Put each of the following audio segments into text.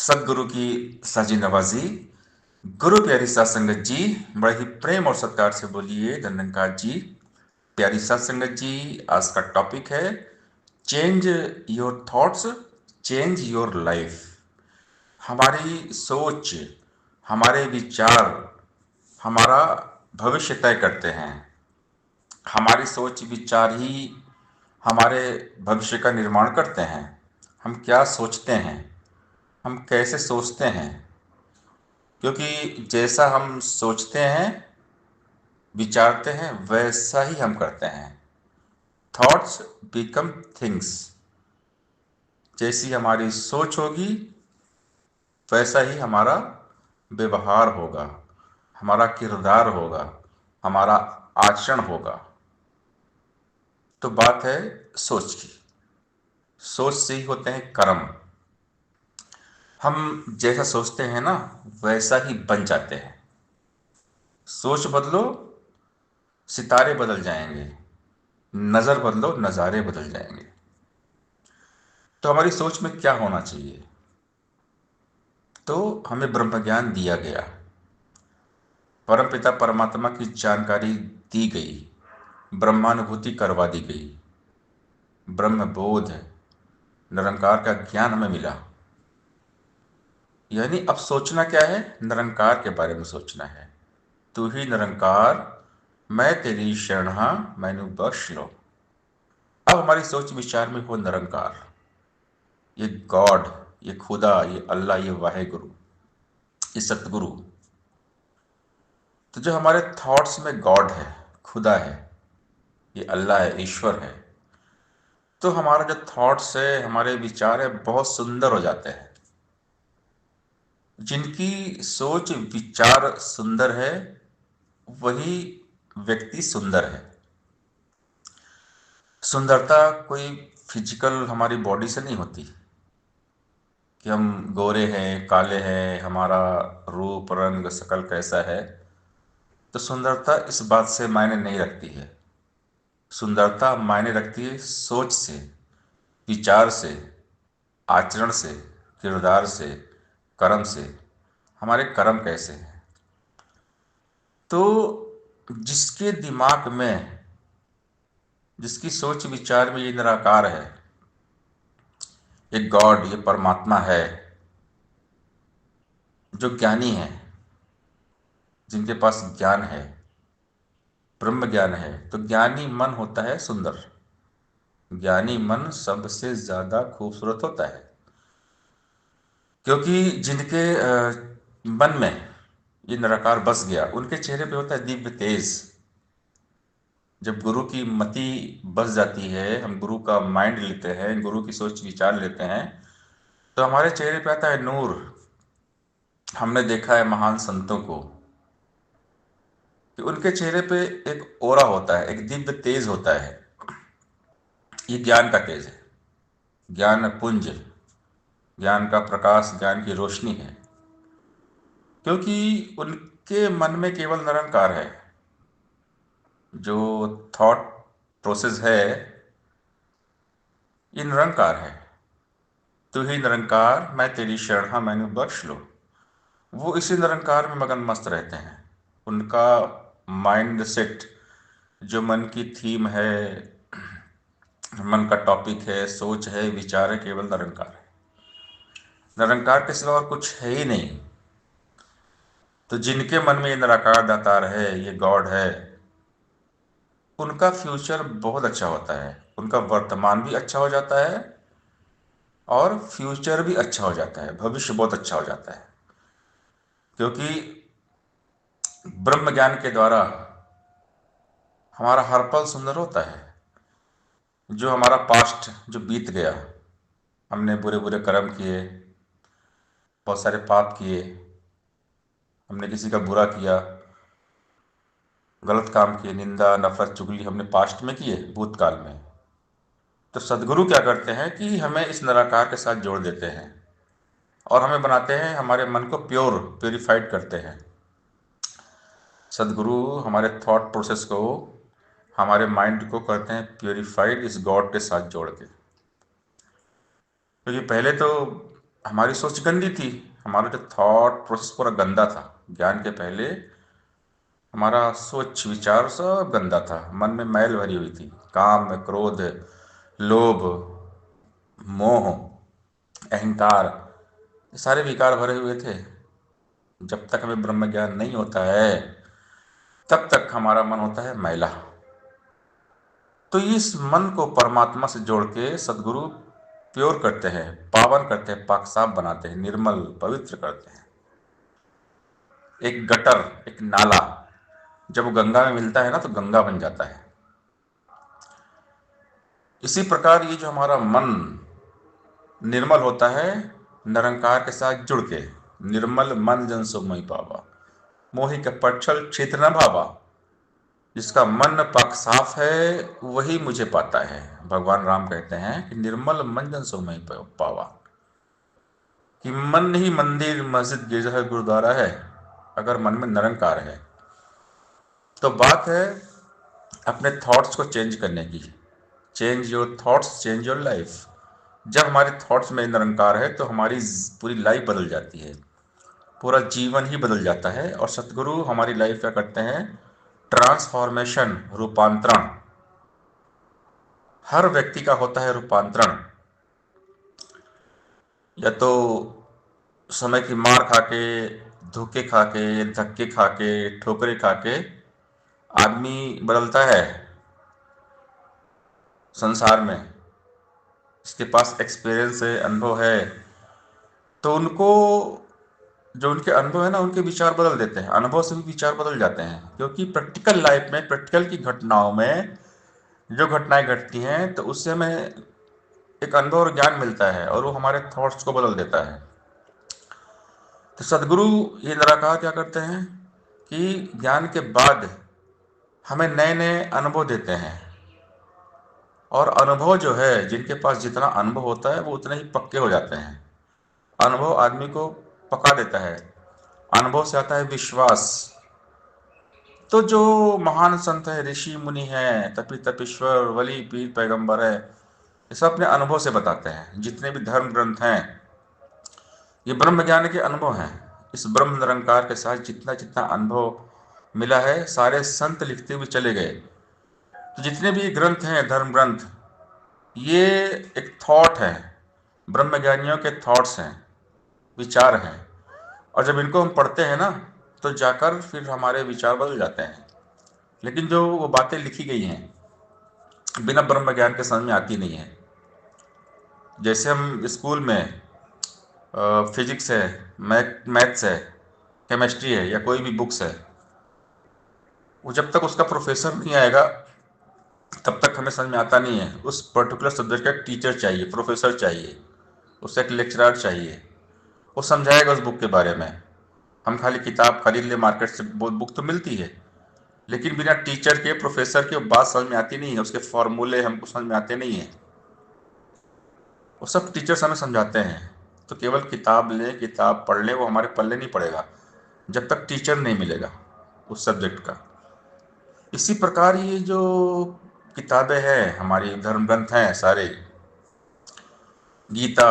सदगुरु की साजी नवाजी। गुरु प्यारी सात संगत जी, बड़े ही प्रेम और सत्कार से बोलिए धन्यकार जी। प्यारी सात संगत जी, आज का टॉपिक है change your thoughts, change your life. हमारी सोच, हमारे विचार हमारा भविष्य तय करते हैं। हमारी सोच विचार ही हमारे भविष्य का निर्माण करते हैं। हम क्या सोचते हैं, हम कैसे सोचते हैं, क्योंकि जैसा हम सोचते हैं विचारते हैं वैसा ही हम करते हैं। Thoughts become things. जैसी हमारी सोच होगी वैसा ही हमारा व्यवहार होगा, हमारा किरदार होगा, हमारा आचरण होगा। तो बात है सोच की। सोच से ही होते हैं कर्म। हम जैसा सोचते हैं ना वैसा ही बन जाते हैं। सोच बदलो, सितारे बदल जाएंगे। नजर बदलो, नज़ारे बदल जाएंगे। तो हमारी सोच में क्या होना चाहिए? तो हमें ब्रह्म ज्ञान दिया गया, परमपिता परमात्मा की जानकारी दी गई, ब्रह्मानुभूति करवा दी गई, ब्रह्म बोध, निरंकार का ज्ञान हमें मिला। यानी अब सोचना क्या है? निरंकार के बारे में सोचना है। तू ही निरंकार, मैं तेरी शरण हाँ, मैनू बख्श लो। अब हमारी सोच विचार में हो निरंकार, ये गॉड, ये खुदा, ये अल्लाह, ये वाहेगुरु, ये सतगुरु। तो जो हमारे थॉट्स में गॉड है, खुदा है, ये अल्लाह है, ईश्वर है, तो हमारा जो थॉट्स है, हमारे विचार है, बहुत सुंदर हो जाते हैं। जिनकी सोच विचार सुंदर है वही व्यक्ति सुंदर है। सुंदरता कोई फिजिकल हमारी बॉडी से नहीं होती कि हम गोरे हैं, काले हैं, हमारा रूप रंग शकल कैसा है। तो सुंदरता इस बात से मायने नहीं रखती है। सुंदरता मायने रखती है सोच से, विचार से, आचरण से, किरदार से, कर्म से। हमारे कर्म कैसे हैं? तो जिसके दिमाग में, जिसकी सोच विचार में ये निराकार है, ये गॉड, ये परमात्मा है, जो ज्ञानी है, जिनके पास ज्ञान है, ब्रह्म ज्ञान है, तो ज्ञानी मन होता है सुंदर। ज्ञानी मन सबसे ज्यादा खूबसूरत होता है, क्योंकि जिनके मन में ये निराकार बस गया, उनके चेहरे पे होता है दिव्य तेज। जब गुरु की मति बस जाती है, हम गुरु का माइंड लेते हैं, गुरु की सोच विचार लेते हैं, तो हमारे चेहरे पे आता है नूर। हमने देखा है महान संतों को कि उनके चेहरे पे एक ओरा होता है, एक दिव्य तेज होता है। ये ज्ञान का तेज है, ज्ञान पुंज, ज्ञान का प्रकाश, ज्ञान की रोशनी है, क्योंकि उनके मन में केवल निरंकार है। जो थॉट प्रोसेस है ये निरंकार है। तू ही निरंकार, मैं तेरी शरण हाँ, मैनू बख्श लो। वो इसी निरंकार में मगन मस्त रहते हैं। उनका माइंड सेट, जो मन की थीम है, मन का टॉपिक है, सोच है, विचार है, केवल निरंकार है। निरंकार के सिवा और कुछ है ही नहीं। तो जिनके मन में ये निराकार दातार है, ये गॉड है, उनका फ्यूचर बहुत अच्छा होता है। उनका वर्तमान भी अच्छा हो जाता है और फ्यूचर भी अच्छा हो जाता है, भविष्य बहुत अच्छा हो जाता है। क्योंकि ब्रह्म ज्ञान के द्वारा हमारा हर पल सुंदर होता है। जो हमारा पास्ट जो बीत गया, हमने बुरे बुरे कर्म किए, बहुत सारे पाप किए, हमने किसी का बुरा किया, गलत काम किए, निंदा नफरत चुगली हमने पास्ट में किए, भूतकाल में। तो सदगुरु क्या करते हैं कि हमें इस निराकार के साथ जोड़ देते हैं और हमें बनाते हैं, हमारे मन को प्योरीफाइड करते हैं। सदगुरु हमारे थॉट प्रोसेस को, हमारे माइंड को करते हैं प्योरीफाइड इस गॉड के साथ जोड़ के। क्योंकि पहले तो हमारी सोच गंदी थी, हमारा जो थॉट प्रोसेस पूरा गंदा था। ज्ञान के पहले हमारा सोच विचार सब गंदा था, मन में मैल भरी हुई थी, काम में क्रोध, लोभ, मोह, अहंकार, ये सारे विकार भरे हुए थे। जब तक हमें ब्रह्म ज्ञान नहीं होता है तब तक हमारा मन होता है मैला। तो इस मन को परमात्मा से जोड़ के सदगुरु प्योर करते हैं, पावन करते हैं, पाक साफ बनाते हैं, निर्मल पवित्र करते हैं। एक गटर, एक नाला जब वो गंगा में मिलता है ना तो गंगा बन जाता है। इसी प्रकार ये जो हमारा मन निर्मल होता है निरंकार के साथ जुड़ के, निर्मल मन जन सो मोहि पावा, मोहि के पक्षल क्षेत्र न भावा। जिसका मन पाक साफ है वही मुझे पाता है। भगवान राम कहते हैं कि निर्मल मन जन सो मोहि पावा, कि मन ही मंदिर मस्जिद गिरजा गुरुद्वारा है अगर मन में निरंकार है। तो बात है अपने थॉट्स को चेंज करने की। Change your thoughts change your life. जब हमारे थॉट्स में निरंकार है तो हमारी पूरी लाइफ बदल जाती है, पूरा जीवन ही बदल जाता है। और सतगुरु हमारी लाइफ क्या करते हैं, ट्रांसफॉर्मेशन, रूपांतरण। हर व्यक्ति का होता है रूपांतरण। या तो समय की मार खा के, धोखे खा के, धक्के खा के, ठोकरे खा के आदमी बदलता है संसार में। इसके पास एक्सपीरियंस है, अनुभव है, तो उनको जो उनके अनुभव है ना उनके विचार बदल देते हैं। अनुभव से भी विचार बदल जाते हैं, क्योंकि प्रैक्टिकल लाइफ में, प्रैक्टिकल की घटनाओं में जो घटनाएं घटती हैं तो उससे हमें एक अनुभव और ज्ञान मिलता है और वो हमारे थॉट्स को बदल देता है। तो सदगुरु ये निराकार क्या करते हैं कि ज्ञान के बाद हमें नए नए अनुभव देते हैं। और अनुभव जो है, जिनके पास जितना अनुभव होता है वो उतने ही पक्के हो जाते हैं। अनुभव आदमी को पका देता है, अनुभव से आता है विश्वास। तो जो महान संत है, ऋषि मुनि हैं, तपी तपीश्वर, वली, पीर, पैगंबर है, ये सब अपने अनुभव से बताते हैं। जितने भी धर्म ग्रंथ हैं ये ब्रह्म ज्ञान के अनुभव हैं। इस ब्रह्म निरंकार के साथ जितना जितना अनुभव मिला है सारे संत लिखते हुए चले गए। तो जितने भी ग्रंथ हैं, धर्म ग्रंथ, ये एक थॉट है, ब्रह्म ज्ञानियों के थॉट्स हैं, विचार हैं। और जब इनको हम पढ़ते हैं ना तो जाकर फिर हमारे विचार बदल जाते हैं। लेकिन जो वो बातें लिखी गई हैं बिना ब्रह्म ज्ञान के समझ में आती नहीं है। जैसे हम स्कूल में फिजिक्स है, मैथ्स है, केमिस्ट्री है, या कोई भी बुक्स है, वो जब तक उसका प्रोफेसर नहीं आएगा तब तक हमें समझ में आता नहीं है। उस पर्टिकुलर सब्जेक्ट का टीचर चाहिए, प्रोफेसर चाहिए, उससे एक लेक्चरर चाहिए, वो समझाएगा उस बुक के बारे में। हम खाली किताब खरीद ले मार्केट से, बुक तो मिलती है, लेकिन बिना टीचर के, प्रोफेसर के बात समझ में आती नहीं है, उसके फॉर्मूले हमको समझ में आते नहीं है। वो सब टीचर्स हमें समझाते हैं। तो केवल किताब लें, किताब पढ़ लें, वो हमारे पल्ले नहीं पड़ेगा जब तक टीचर नहीं मिलेगा उस सब्जेक्ट का। इसी प्रकार ये जो किताबें हैं, हमारी धर्म ग्रंथ हैं सारे, गीता,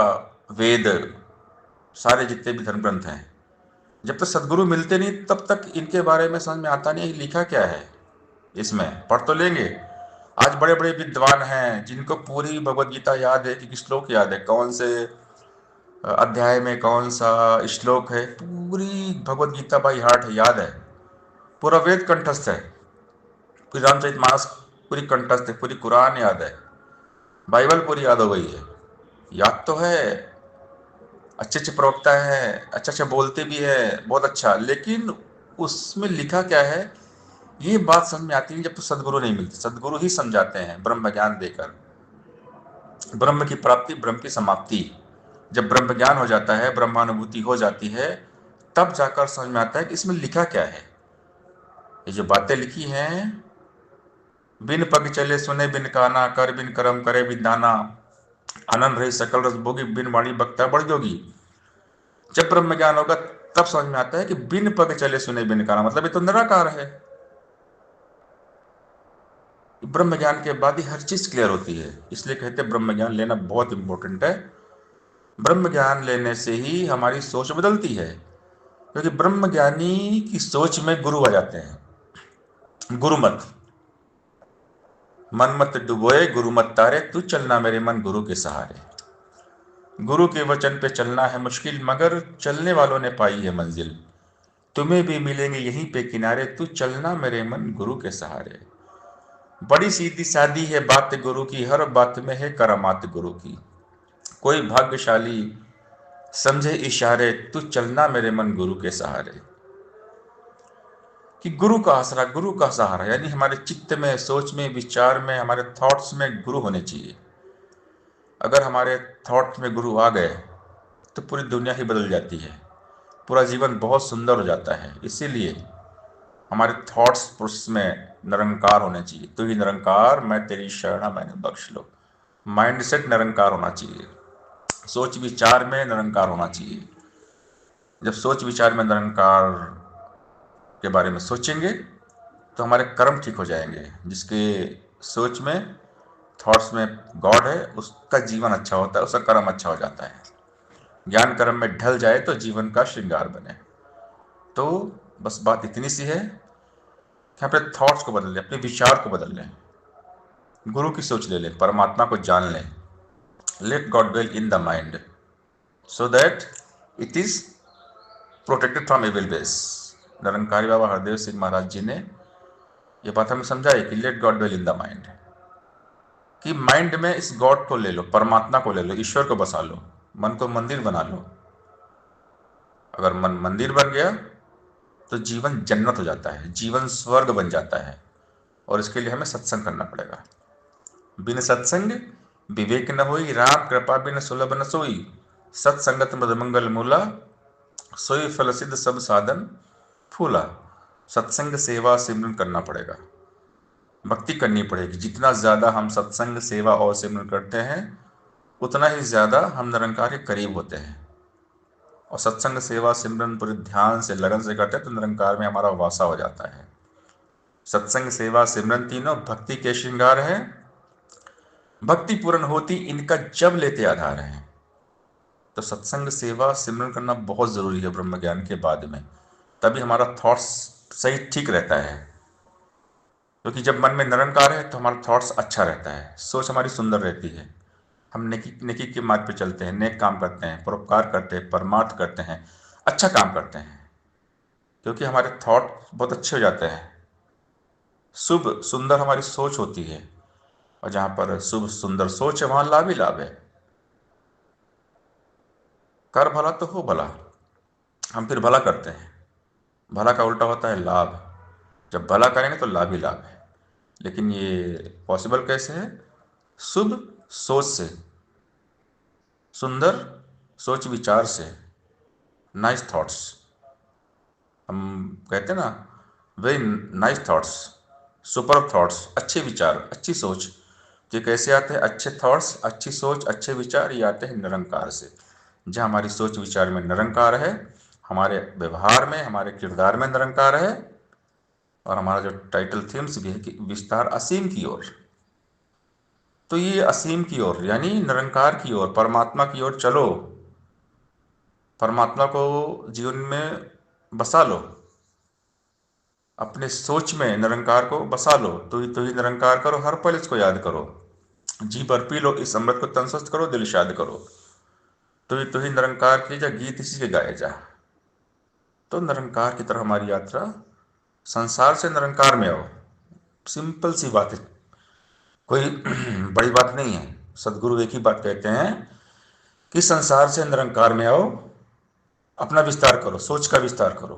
वेद, सारे जितने भी धर्म ग्रंथ हैं, जब तक सदगुरु मिलते नहीं तब तक इनके बारे में समझ में आता नहीं है लिखा क्या है। इसमें पढ़ तो लेंगे। आज बड़े बड़े विद्वान हैं जिनको पूरी भगवत गीता याद है, कि श्लोक याद है, कौन से अध्याय में कौन सा श्लोक है, पूरी भगवत गीता बाई हार्ट है, याद है। पूरा वेद कंठस्थ है, पूरी रामचरितमानस पूरी कंठस्थ है, पूरी कुरान याद है, बाइबल पूरी याद हो गई है। याद तो है, अच्छे अच्छे प्रवक्ता है, अच्छा अच्छा बोलते भी है, बहुत अच्छा, लेकिन उसमें लिखा क्या है ये बात समझ में आती नहीं जब तो सदगुरु नहीं मिलते। सदगुरु ही समझाते हैं ब्रह्म ज्ञान देकर। ब्रह्म की प्राप्ति, ब्रह्म की समाप्ति। जब ब्रह्म ज्ञान हो जाता है, ब्रह्मानुभूति हो जाती है, तब जाकर समझ में आता है कि इसमें लिखा क्या है। ये जो बातें लिखी हैं, बिन पग चले सुने बिन काना, कर बिन कर्म करे बिन दाना, आनंद रही सकल रस भोगी, बिन वाणी बक्ता बड़ जोगी। जब ब्रह्म ज्ञान होगा तब समझ में आता है कि बिन पग चले सुने बिन काना, मतलब ये तो निराकार है। ब्रह्म ज्ञान के बाद ही हर चीज क्लियर होती है। इसलिए कहते हैं ब्रह्म ज्ञान लेना बहुत इंपॉर्टेंट है। ब्रह्म ज्ञान लेने से ही हमारी सोच बदलती है, क्योंकि ब्रह्म ज्ञानी की सोच में गुरु आ जाते हैं। गुरु मत, मन मत डुबोए गुरु मत तारे, तू चलना मेरे मन गुरु के सहारे। गुरु के वचन पे चलना है मुश्किल, मगर चलने वालों ने पाई है मंजिल। तुम्हें भी मिलेंगे यहीं पे किनारे, तू चलना मेरे मन गुरु के सहारे। बड़ी सीधी सादी है बात गुरु की, हर बात में है करामात गुरु की। कोई भाग्यशाली समझे इशारे, तू चलना मेरे मन गुरु के सहारे। कि गुरु का आसरा, गुरु का सहारा, यानी हमारे चित्त में, सोच में, विचार में, हमारे थॉट्स में गुरु होने चाहिए। अगर हमारे थॉट में गुरु आ गए तो पूरी दुनिया ही बदल जाती है, पूरा जीवन बहुत सुंदर हो जाता है। इसीलिए हमारे थॉट्स में निरंकार होने चाहिए। तू ही निरंकार मैं तेरी शरणा मैंने बख्श लो। माइंडसेट निरंकार होना चाहिए, सोच विचार में निरंकार होना चाहिए। जब सोच विचार में निरंकार के बारे में सोचेंगे तो हमारे कर्म ठीक हो जाएंगे। जिसके सोच में, थॉट्स में गॉड है, उसका जीवन अच्छा होता है, उसका कर्म अच्छा हो जाता है। ज्ञान कर्म में ढल जाए तो जीवन का श्रृंगार बने। तो बस बात इतनी सी है कि अपने थॉट्स को बदल लें, अपने विचार को बदल लें, गुरु की सोच ले लें, परमात्मा को जान लें। Let God dwell in the mind so that it is protected from evil ways. Nirankari Baba Hardev Singh Maharaj ji ने ये बात हमें समझाई कि let God dwell in the mind, कि माइंड में इस गॉड को ले लो, परमात्मा को ले लो, ईश्वर को बसा लो, मन को मंदिर बना लो। अगर मन मंदिर बन गया तो जीवन जन्नत हो जाता है, जीवन स्वर्ग बन जाता है। और इसके लिए हमें सत्संग करना पड़ेगा। बिन सत्संग विवेक न होई, राम कृपा बिन सुलभ न सोई। सत्संगत मृदमंगल मूला, सोई फल सिद्ध सब साधन फूला। सत्संग सेवा सिमरन करना पड़ेगा, भक्ति करनी पड़ेगी। जितना ज्यादा हम सत्संग सेवा और सिमरन करते हैं उतना ही ज्यादा हम निरंकार के करीब होते हैं। और सत्संग सेवा सिमरन पूरे ध्यान से, लगन से करते हैं तो निरंकार में हमारा वासा हो जाता है। सत्संग सेवा सिमरन तीनों भक्ति के श्रृंगार है। भक्ति पूर्ण होती इनका जब लेते आधार है। तो सत्संग सेवा सिमरन करना बहुत जरूरी है ब्रह्म ज्ञान के बाद में। तभी हमारा थॉट्स सही ठीक रहता है। क्योंकि जब मन में निरंकार है तो हमारा थॉट्स अच्छा रहता है, सोच हमारी सुंदर रहती है। हम नेकी नेकी के मार्ग पे चलते हैं, नेक काम करते हैं, परोपकार करते हैं, परमार्थ करते हैं, अच्छा काम करते हैं। क्योंकि हमारे थॉट बहुत अच्छे हो जाते हैं। शुभ सुंदर हमारी सोच होती है, और जहां पर शुभ सुंदर सोच है वहां लाभ ही लाभ है। कर भला तो हो भला, हम फिर भला करते हैं। भला का उल्टा होता है लाभ। जब भला करेंगे तो लाभ ही लाभ है। लेकिन ये पॉसिबल कैसे है? शुभ सोच से, सुंदर सोच विचार से, नाइस थॉट्स। हम कहते हैं ना, very nice thoughts, super thoughts, अच्छे विचार, अच्छी सोच। ये कैसे आते हैं? अच्छे थॉट्स, अच्छी सोच, अच्छे विचार, ये आते हैं निरंकार से। जहाँ हमारी सोच विचार में निरंकार है, हमारे व्यवहार में, हमारे किरदार में निरंकार है, और हमारा जो टाइटल थीम्स भी है कि विस्तार असीम की ओर। तो ये असीम की ओर यानी निरंकार की ओर, परमात्मा की ओर चलो। परमात्मा को जीवन में बसा लो, अपने सोच में निरंकार को बसा लो। तो ही निरंकार करो, हर पल इसको याद करो। जी भर पी लो इस अमृत को, तन स्वस्थ करो, दिल शाद करो। तो ही निरंकार की जा, गीत इसी के गाए जा। तो निरंकार की तरह हमारी यात्रा, संसार से निरंकार में आओ। सिंपल सी बात है, कोई बड़ी बात नहीं है। सदगुरु एक ही बात कहते हैं कि संसार से निरंकार में आओ, अपना विस्तार करो, सोच का विस्तार करो,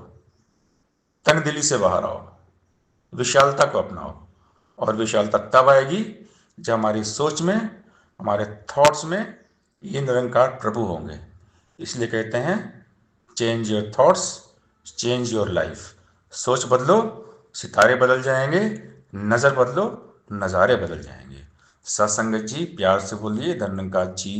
तन दिली से बाहर आओ, विशालता को अपनाओ। और विशालता तब आएगी जब हमारी सोच में, हमारे थॉट्स में ये निरंकार प्रभु होंगे। इसलिए कहते हैं change your thoughts, change your life. सोच बदलो, सितारे बदल जाएंगे। नजर बदलो, नज़ारे बदल जाएंगे। सत्संगत जी प्यार से बोलिए धन्यवाद जी।